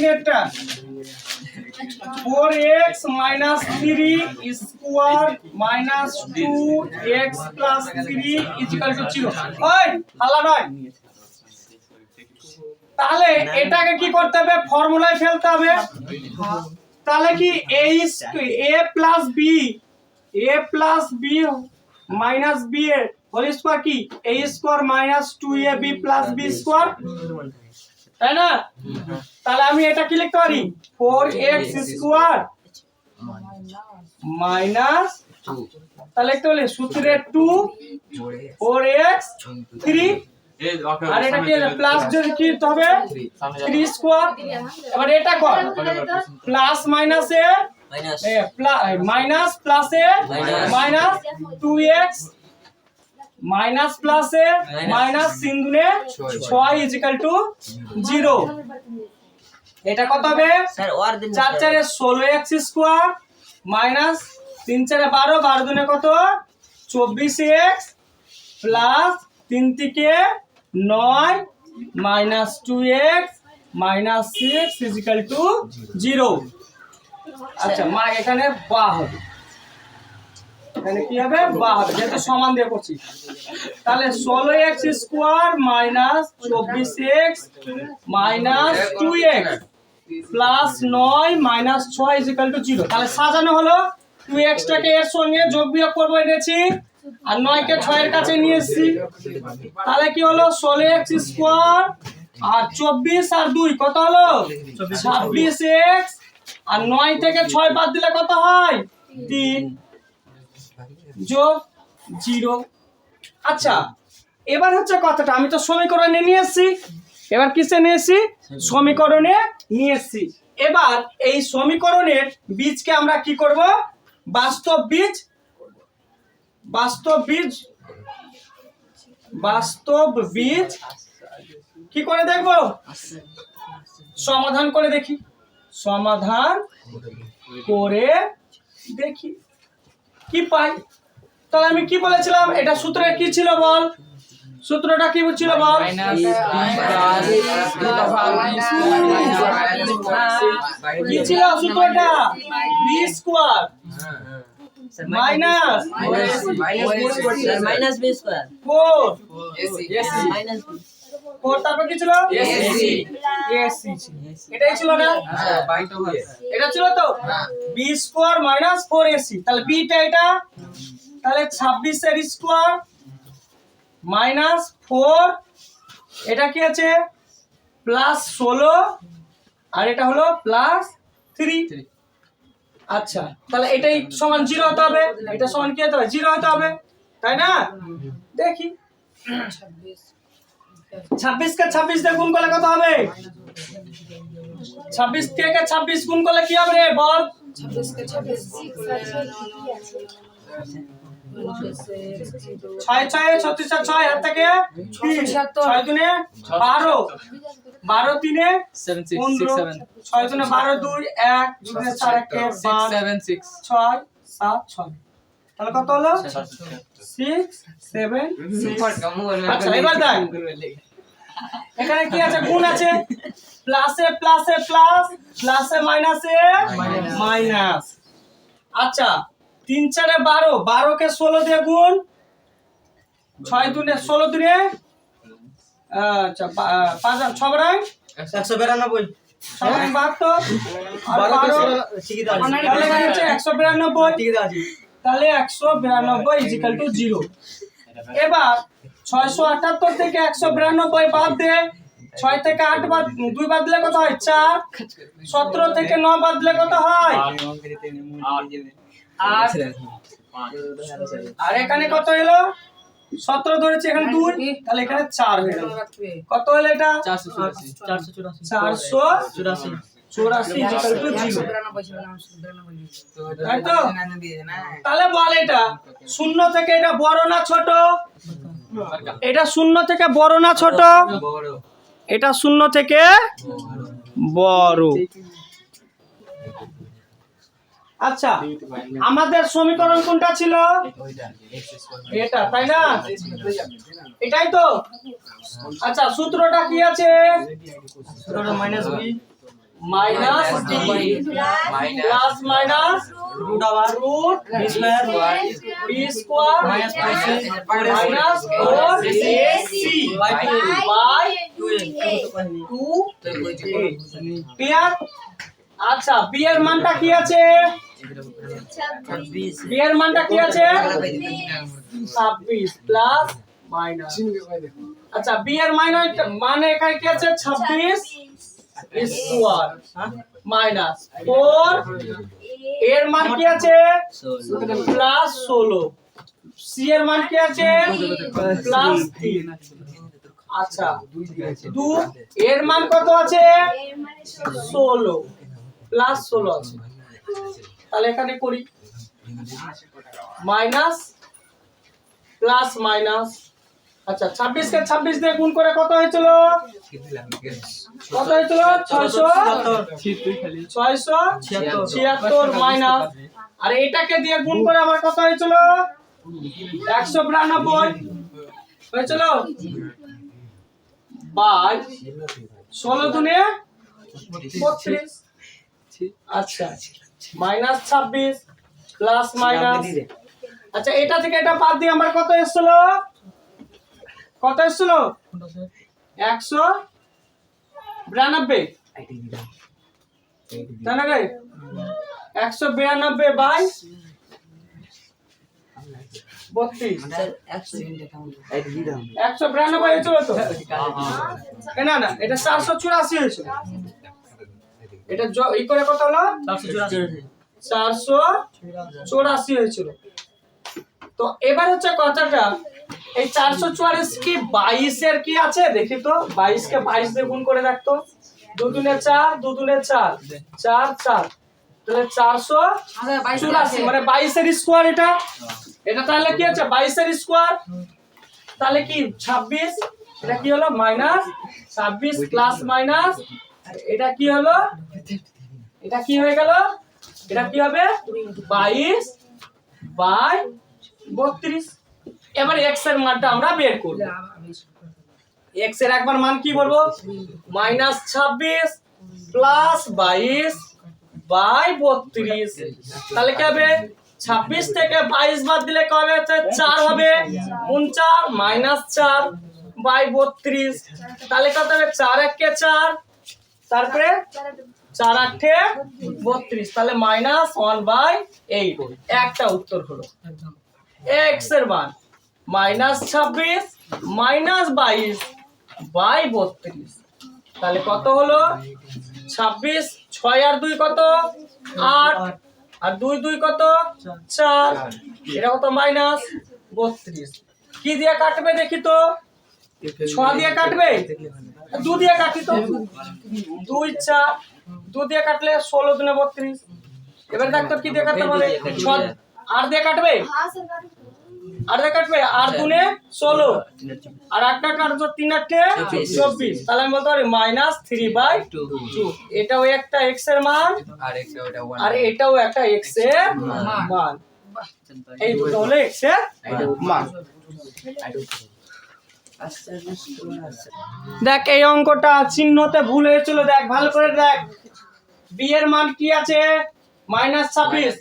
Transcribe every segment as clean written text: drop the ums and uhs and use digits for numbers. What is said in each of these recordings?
এটা 4x minus 3 square minus 2x plus 3 is equal to 0 ওই হালা নয় তাহলে এটাকে কি করতে হবে ফর্মুলায় ফেলতে হবে তাহলে কি a plus b minus b এর হোল স্কয়ার কি a square minus 2ab plus b square তাই না তাহলে আমি এটা কি লিখতে পারি 4x স্কয়ার minus তাহলে লিখতে বলি সূত্রে 2 4x 3 আর এটা কি প্লাস যদি কি হবে 3 স্কয়ার এবার এটা কর প্লাস মাইনাস এ মাইনাস প্লাস এ মাইনাস 2x মাইনাস প্লাস এ মাইনাস 3 গুণে 6 ইজ ইকুয়াল টু 0 এটা কত হবে স্যার ওর দিন 4 4 এ 16x স্কয়ার মাইনাস 3 4 এ 12 12 দুনে কত 24x প্লাস 3 থেকে 9 minus 2x minus 6 is equal to 0 আচ্ছা মা এখানে বা হবে এখানে কি হবে বা হবে যেটা সমান দিয়ে করছি তাহলে 16x square minus 24x minus 2x plus 9 minus 6 is equal to 0 তাহলে সাজানো হলো 2x টাকে এর সঙ্গে যোগ বিয়োগ করব এনেছি আর 9 কে 6 এর কাছে নিয়ে এসেছি তাহলে কি হলো 16x স্কয়ার আর 24 আর 2 কত হলো 26x আর 9 থেকে 6 বাদ দিলে কত হয় 3 যোগ 0 আচ্ছা এবার হচ্ছে কথাটা আমি তো সমীকরণে নিয়ে এসেছি এবার কিসে নিয়ে এসেছি সমীকরণে নিয়ে এসেছি এবার এই সমীকরণের বীজকে আমরা কি করব বাস্তব বীজ কি করে দেখব সমাধান করে দেখি কি পাই তাহলে আমি কি বলেছিলাম এটা সূত্রে কি ছিল বল সূত্রটা কি ছিল বল কি ছিল সূত্রটা b square minus b square 4 minus 4 তারপর কি ছিল ac এটাই ছিল না এটা ছিল তো b স্কয়ার minus 4ac তাহলে b টা এটা তাহলে 26 এর স্কয়ার minus 4 এটা কি আছে প্লাস 16 আর এটা হলো প্লাস 3 আচ্ছা তাহলে এটাই সমান 0 হতে হবে এটা সমান কি হতে হবে 0 হতে হবে তাই না দেখি 26 কে 26 দিয়ে গুণ করলে কত হবে 26 থেকে 26 গুণ করলে কি হবে রে বল 26 কে 26 6 6 36 6 হাত থেকে 6 দুনে 12 12 তিনে 15 6 দুনে 12 2 1 দুনে 4 1 5 7 6 6 7 6 তাহলে কত হলো 6 7 6 আচ্ছা এবার দেখ এখানে কি আছে গুণ আছে প্লাসে প্লাসে প্লাস প্লাসে মাইনাসে মাইনাস আচ্ছা 3 4 এ 12 12 কে 16 দিয়ে গুণ 6 দুনে 16 দুনে আচ্ছা 5 6 বারাই 192 সমান 72 আর 12 ঠিকই আছে তাহলে কি হচ্ছে 192 ঠিকই আছে তাহলে 192 ইজ ইকুয়াল টু 0 এবার 678 থেকে 192 বাদ দে 6 থেকে 8 বাদ 2 বাদ দিলে কত হয় 4 17 থেকে 9 বাদ দিলে কত হয় আর এখানে কত হলো 17 ধরেছি এখানে 2 তাহলে এখানে 4 হয়ে গেল কত হলো এটা 484 তাহলে বল এটা 0 থেকে এটা বড় না ছোট এটা 0 থেকে বড় না ছোট এটা 0 থেকে বড় আচ্ছা আমাদের সমীকরণ কোনটা ছিল? এটা, তাই না? এটাই তো। আচ্ছা সূত্রটা কি আছে? সূত্রটা minus b minus t plus minus root b square minus 4 a c by 2 clear? আচ্ছা বি এর মানটা কি আছে? বি এর মানটা কি আছে? 26 প্লাস মাইনাস। আচ্ছা বি এর মানে এখানে কি আছে? 26 স্কয়ার মাইনাস 4 এর মান কি আছে? প্লাস 16। সি এর মান কি আছে? প্লাস 3। আচ্ছা 2 এর মান কত আছে? 16 প্লাস 16 আছে। তাহলে এখানে করি মাইনাস প্লাস মাইনাস। আচ্ছা 26 কে 26 দিয়ে গুণ করে কত হয়েছিল? কত হয়েছিল? 676 মাইনাস, আর এটাকে দিয়ে গুণ করে আবার কত হয়েছিল? 192 হয়েছিল বাই 16 দুনে 32। আচ্ছা মাইনাস 26 প্লাস মাইনাস। আচ্ছা এটা থেকে এটা বাদ দিয়ে আমার কত এসেছিল? কত এসেছিল? 192 তাই না? 192 বাই 32 192 হয়েছিল তো? না না এটা 484 হয়েছিল। এটা এই করে কত হলো? 484 হয়েছিল। তো এবার হচ্ছে কথাটা, এই 444 কি 22 এর কি আছে দেখি তো। 22 কে 22 দিয়ে গুণ করে দেখতো। 2 দুনে 4 2 দুনে 4 4 4 তাহলে 484 মানে 22 এর স্কয়ার। এটা তাহলে কি আছে? 22 এর স্কয়ার। তাহলে কি 26 এটা কি হলো? মাইনাস 26 প্লাস মাইনাস এটা কি হলো? এটা কি হয়ে গেল? এটা কি হবে? 22 বাই 32। এবার x এর মানটা আমরা বের করব। x এর একবার মান কি বলবো? Minus 26 plus 22 by 32। তাহলে কি হবে? 26 থেকে 22 বাদ দিলে কি হবে? 4 হবে। 49 মাইনাস 4 বাই 32। তাহলে কত হবে? 4 1 4 তারপরে 4 8 32। তাহলে মাইনাস 1/8 একটা উত্তর হলো। x এর মান মাইনাস 26 মাইনাস 22 বাই 32। তাহলে কত হলো? 26 6 আর 2 কত? 8 আর 2 2 কত? 4। এটা কত? মাইনাস 32। কি দিয়ে কাটবে দেখি তো? 6 দিয়ে কাটবে? 2 দিয়ে কাটি তো। 2 4 2 দিয়ে কাটলে 16 দুনে 32। এবার দেখো কি দিয়ে কাটতে পারে? 6 8 দিয়ে কাটবে? 8 দিয়ে কাটবে? 8 দুনে 16 আর 8টা কাটছো 3 8 24। তাহলে আমি বলতে পারি মাইনাস 3/2। এটাও একটা x এর মান আর এটাও একটা x এর মান। এই দুটো হলো x এর মান। দেখ এই অঙ্কটা চিহ্নতে ভুল হয়েছিল। দেখ ভালো করে দেখ। বি এর মান কি আছে? মাইনাস 26।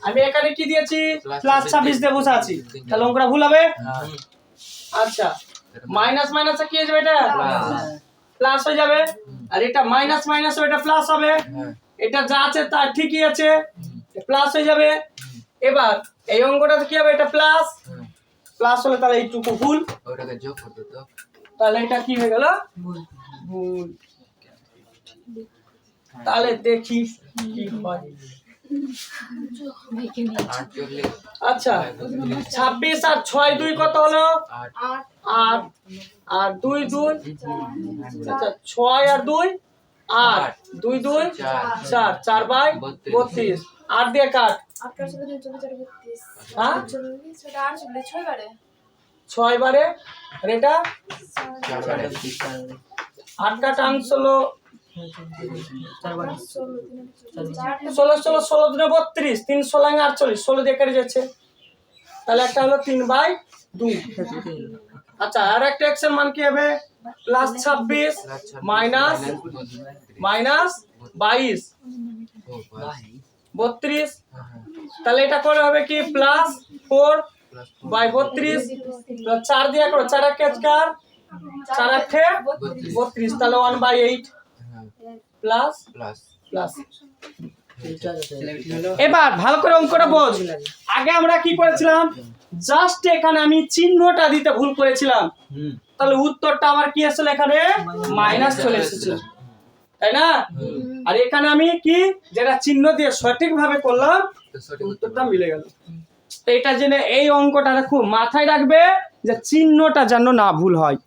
আমি এখানে কি দিয়েছি? প্লাস 26 দিয়ে বসাচ্ছি। তাহলে অঙ্কটা ভুল হবে? আচ্ছা মাইনাস মাইনাস কি হয়ে যাবে? এটা প্লাস হয়ে যাবে। আর এটা মাইনাস মাইনাস এটা প্লাস হবে। এটা যা আছে তা ঠিকই আছে, প্লাস হয়ে যাবে। এবার এই অঙ্কটা কি হবে? এটা প্লাস প্লাস হলে তাহলে এইটুকু ভুল। ওটাকে যোগ করতে তো, তাহলে এটা কি হয়ে গেল? ভুল। তাহলে দেখি কি হয়। আচ্ছা 26 আর 6 2 কত হলো? 8 আর 2 2। আচ্ছা 6 আর 2 8 2 2 4 4/32। 8 দিয়ে কাট। 6 বারে আর এটা 8 কাটা অংশ হলো ষোলো 32 3 16 48 16 দিয়ে কেটে যাচ্ছে, তাহলে একটা হলো 3/2। আচ্ছা আর একটা x এর মান কি হবে প্লাস 26 মাইনাস 22 32, তাহলে এটা করে হবে কি প্লাস 4/32 4 দিয়ে করো 4 8 4 8 32, তাহলে 1/8 প্লাস প্লাস। এবার ভালো করে অঙ্কটা বোঝ। আগে আমরা কি করেছিলাম, জাস্ট এখানে আমি চিহ্নটা দিতে ভুল করেছিলাম, তাহলে উত্তরটা আমার কি আসলে এখানে মাইনাস চলে এসেছিল, তাই না? আর এখানে আমি কি যেটা চিহ্ন দিয়ে সঠিকভাবে করলাম উত্তরটা মিলে গেল। তো এটা জেনে এই অঙ্কটা খুব মাথায় রাখবে যে চিহ্নটা যেন না ভুল হয়।